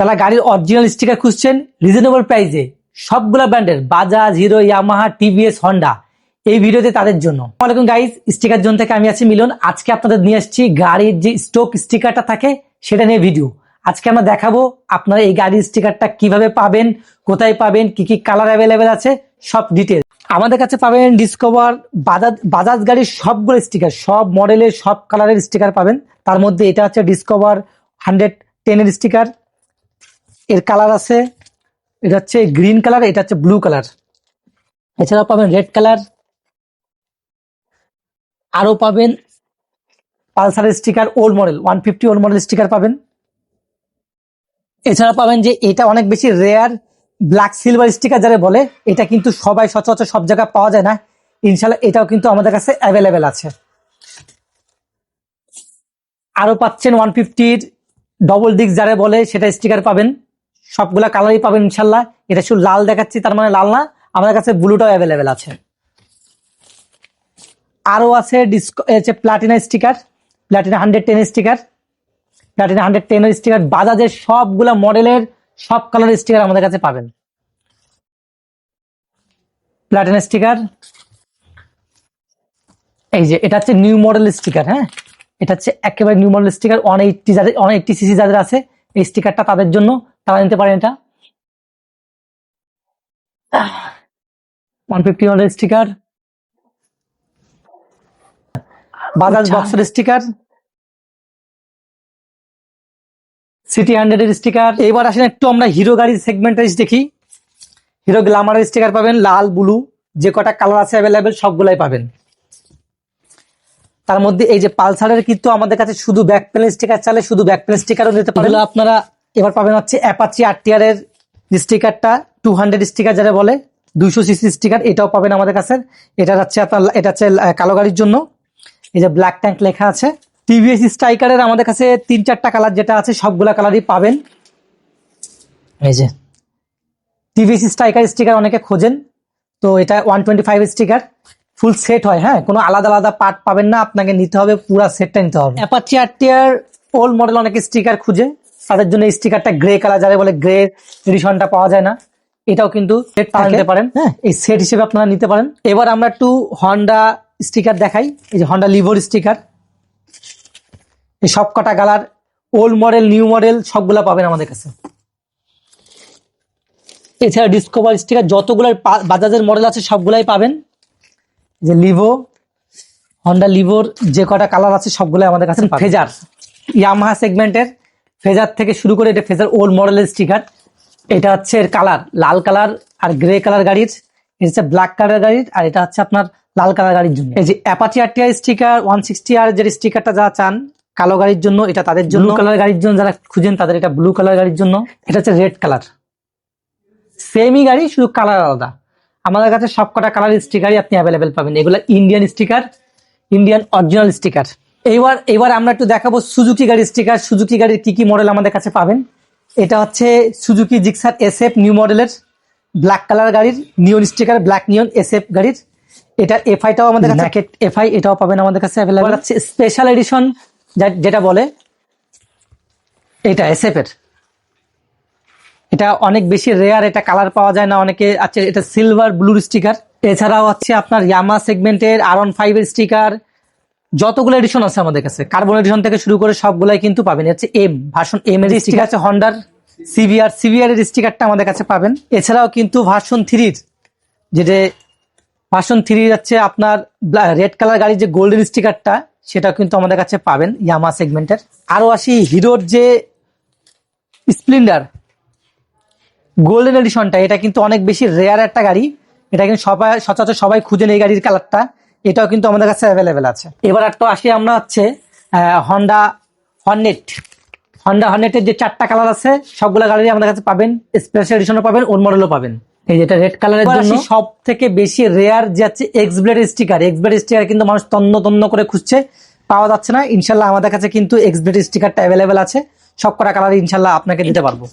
যারা গাড়ির original sticker খুঁজছেন রিজনেবল প্রাইসে সবগুলা ব্র্যান্ডের Bajaj, hero, Yamaha, TVS, Honda, এই ভিডিওতে তাদের জন্য। আসসালামু আলাইকুম গাইস, স্টিকার জোন থেকে আমি আছি মিলন। আজকে আপনাদের নিয়ে আসছি গাড়ির যে স্টক স্টিকারটা থাকে সেটা নিয়ে ভিডিও। আজকে আমরা দেখাবো আপনারা এই গাড়ির স্টিকারটা কিভাবে পাবেন, কোথায় পাবেন, কি কি কালার অ্যাভেলেবেল আছে, সব ডিটেল আমাদের কাছে পাবেন। ডিসকভার, বাজাজ গাড়ির সবগুলো স্টিকার, সব মডেলের সব কালারের স্টিকার পাবেন। তার মধ্যে এটা হচ্ছে ডিসকভার 110 এর স্টিকার। এর কালার আছে, এটা হচ্ছে গ্রিন কালার, এটা হচ্ছে ব্লু কালার। এছাড়াও পাবেন রেড কালার, আরো পাবেন পালসারের sticker old model 150 old model sticker পাবেন। এছাড়া পাবেন যে এটা অনেক বেশি রেয়ার ব্ল্যাক সিলভার স্টিকার যারা বলে, এটা কিন্তু সবাই সচরাচর সব জায়গায় পাওয়া যায় না। ইনশাল্লাহ এটাও কিন্তু আমাদের কাছে অ্যাভেলেবেল আছে। আরো পাচ্ছেন 150 ডবল ডিস্ক যারা বলে সেটা স্টিকার পাবেন। সবগুলা কালারই পাবেন ইনশাল্লাহ। এটা শুধু লাল দেখাচ্ছি তার মানে লাল না, আমাদের কাছে ব্লুটাও অ্যাভেলেবেল আছে। আরো আছে Platina sticker, Platina 110 sticker, Platina 110 এর স্টিকার। বাজাজের সবগুলা মডেলের সব কালারের স্টিকার আমাদের কাছে পাবেন। প্লাটিনা স্টিকার, এই যে এটা হচ্ছে নিউ মডেল স্টিকার। হ্যাঁ, এটা হচ্ছে একেবারে নিউ মডেল স্টিকার। 180 সিসি যাদের আছে এই স্টিকারটা তাদের জন্য, তারা নিতে পারেন। এটা 150 মডেল স্টিকার। বাজাজ বক্সের স্টিকার, সিটি 100 এর স্টিকার। এবার আসেন একটু আমরা হিরো গাড়ির সেগমেন্টে দেখি। হিরো গ্ল্যামারের স্টিকার পাবেন, লাল, ব্লু, যে কটা কালার আছে অ্যাভেলেবেল সবগুলাই পাবেন। তার মধ্যে এই যে পালসারের কিন্তু আমাদের কাছে শুধু ব্যাক প্যানেল স্টিকার চালে শুধু ব্যাক প্যানেল স্টিকারও নিতে পারেন আপনারা। এবার পাবেন হচ্ছে অ্যাপাচি আরটিআর এর স্টিকারটা, 200 স্টিকার যারা বলে, 200 সিসি স্টিকার, এটাও পাবেন আমাদের কাছে। এটা হচ্ছে আপনার, এটা হচ্ছে কালো গাড়ির জন্য। এই যে ব্ল্যাক ট্যাঙ্ক লেখা আছে। টিভিএস স্ট্রাইকারের আমাদের কাছে 3-4টা কালার যেটা আছে সবগুলা কালারই পাবেন। এই যে টিভিএস স্ট্রাইকার স্টিকার অনেকে খোঁজেন, তো এটা 125 স্টিকার, ফুল সেট হয়। হ্যাঁ, কোনো আলাদা আলাদা পার্ট পাবেন না, আপনাকে নিতে হবে পুরো সেটটা নিতে হবে। অ্যাপাচি আরটিআর ওল্ড মডেল অনেকে স্টিকার খুঁজে, তাদের জন্য এই স্টিকারটা গ্রে কালার যারা বলে, গ্রে এডিশনটা পাওয়া যায় না, এটাও কিন্তু সেট নিতে পারেন। হ্যাঁ, এই সেট হিসেবে আপনারা নিতে পারেন। এবার আমরা একটু হন্ডা স্টিকার দেখাই। এই যে হন্ডা লিভোর স্টিকার, এই সব কটা colour old model new model সবগুলা পাবেন আমাদের কাছে। এছাড়া ডিসকভার স্টিকার যতগুলো বাজাজের মডেল আছে সবগুলাই পাবেন। যে লিভো, হন্ডা লিভোর যে কটা কালার আছে সবগুলাই আমাদের কাছে। ফেজার, ইয়ামাহা সেগমেন্টের ফেজার থেকে শুরু করে, এটা ফেজার ওল্ড মডেলের স্টিকার। এটা হচ্ছে এর কালার লাল কালার আর গ্রে কালার গাড়ির, এটা হচ্ছে ব্ল্যাক কালার গাড়ির, আর এটা হচ্ছে আপনার লাল কালার গাড়ির জন্য। এই যে অ্যাপাচি আরটিআর স্টিকার 160 আর যে স্টিকারটা যা চান কালো গাড়ির জন্য, এটা তাদের জন্য। ব্লু কালার গাড়ির জন্য যারা খুঁজেন তাদের এটা ব্লু কালার গাড়ির জন্য। এটা হচ্ছে রেড কালার, সেমই গাড়ি শুধু কালার আলাদা। আমাদের কাছে সবকটা কালার স্টিকারই আপনি অ্যাভেলেবেল পাবেন। এগুলো Indian sticker, Indian original sticker. এবার আমরা একটু দেখাবো সুজুকি গাড়ির স্টিকার। সুজুকি গাড়ির কি কি মডেল আমাদের কাছে পাবেন। এটা হচ্ছে সুজুকি জিক্সার এসএফ নিউ মডেলের ব্ল্যাক কালার গাড়ির নিয়ন স্টিকার, ব্ল্যাক নিয়ন এসএফ গাড়ির। এটা এফআইটাও আমাদের কাছে, ন্যাকেট এফআই, এটাও পাবেন আমাদের কাছে অ্যাভেলেবল। আছে স্পেশাল এডিশন যেটা বলে, এটা এসএফ এর, এটা অনেক বেশি রেয়ার, এটা কালার পাওয়া যায় না অনেকে আছে। এটা সিলভার ব্লুর স্টিকার। এছাড়াও হচ্ছে আপনার ইয়ামা সেগমেন্টের R15 এর স্টিকার, যতগুলো এডিশন আছে আমাদের কাছে, কার্বন এডিশন থেকে শুরু করে সবগুলাই কিন্তু পাবেন। হচ্ছে এম ভার্সন এম এর স্টিকার আছে। হন্ডার সিভিআর এর স্টিকারটা আমাদের কাছে পাবেন। এছাড়াও কিন্তু ভার্সন 3 যেটা ভার্সন 3 যাচ্ছে আপনার রেড কালার গাড়ির যে গোল্ডেন স্টিকারটা, সেটা কিন্তু আমাদের কাছে পাবেন ইয়ামা সেগমেন্টের। আরো আসি হিরোর যে স্প্লেন্ডার গোল্ডেন এডিশনটা, এটা কিন্তু অনেক বেশি রেয়ার একটা গাড়ি, এটা কিন্তু সচরাচর সবাই খুঁজেন এই গাড়ির কালারটা, এটাও কিন্তু আমাদের কাছে অ্যাভেলেবেল আছে। এবার একটু আসি আমরা হচ্ছে হন্ডা হর্নেটের যে 4টা কালার আছে সবগুলা গাড়ি আমাদের কাছে পাবেন। স্পেশাল এডিশনও পাবেন, ওল্ড মডেলও পাবেন। এই যেটা রেড কালারের জন্য সব থেকে বেশি রেয়ার যে আছে এক্সব্লেড স্টিকার। এক্সব্লেড স্টিকার কিন্তু মানুষ তন্ন করে খুঁজছে, পাওয়া যাচ্ছে না। ইনশাল্লাহ আমাদের কাছে কিন্তু এক্সব্লেড স্টিকারটা অ্যাভেলেবেল আছে। সব কটা কালার ইনশাল্লাহ আপনাকে দিতে পারবো।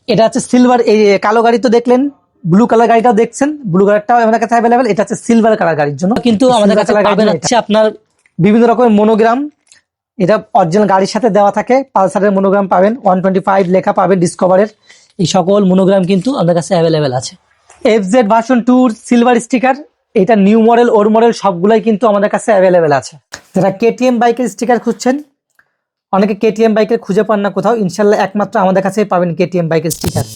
এটা হচ্ছে সিলভার, এই কালো গাড়ি তো দেখলেন, ব্লু কালার গাড়িটাও দেখছেন, ব্লু কালারটাও আমাদের কাছে অ্যাভেলেবেল। এটা হচ্ছে সিলভার কালার গাড়ির জন্য, কিন্তু আমাদের কাছে পাবেন হচ্ছে আপনার বিভিন্ন রকমের মনোগ্রাম এটা অরিজিনাল গাড়ির সাথে দেওয়া থাকে। পালসারের মনোগ্রাম পাবেন, 125 লেখা পাবেন, ডিসকভারের এই সকল মনোগ্রাম কিন্তু আমাদের কাছে অ্যাভেলেবেল আছে। FZ ভার্সন 2 সিলভার স্টিকার, এটা নিউ মডেল ওল্ড মডেল সবগুলাই কিন্তু আমাদের কাছে অ্যাভেলেবেল আছে। যারা KTM বাইকের স্টিকার খুঁজছেন, অনেকে KTM বাইকের খুঁজে পান না কোথাও, ইনশাল্লাহ একমাত্র আমাদের কাছেই পাবেন KTM বাইকের স্টিকার।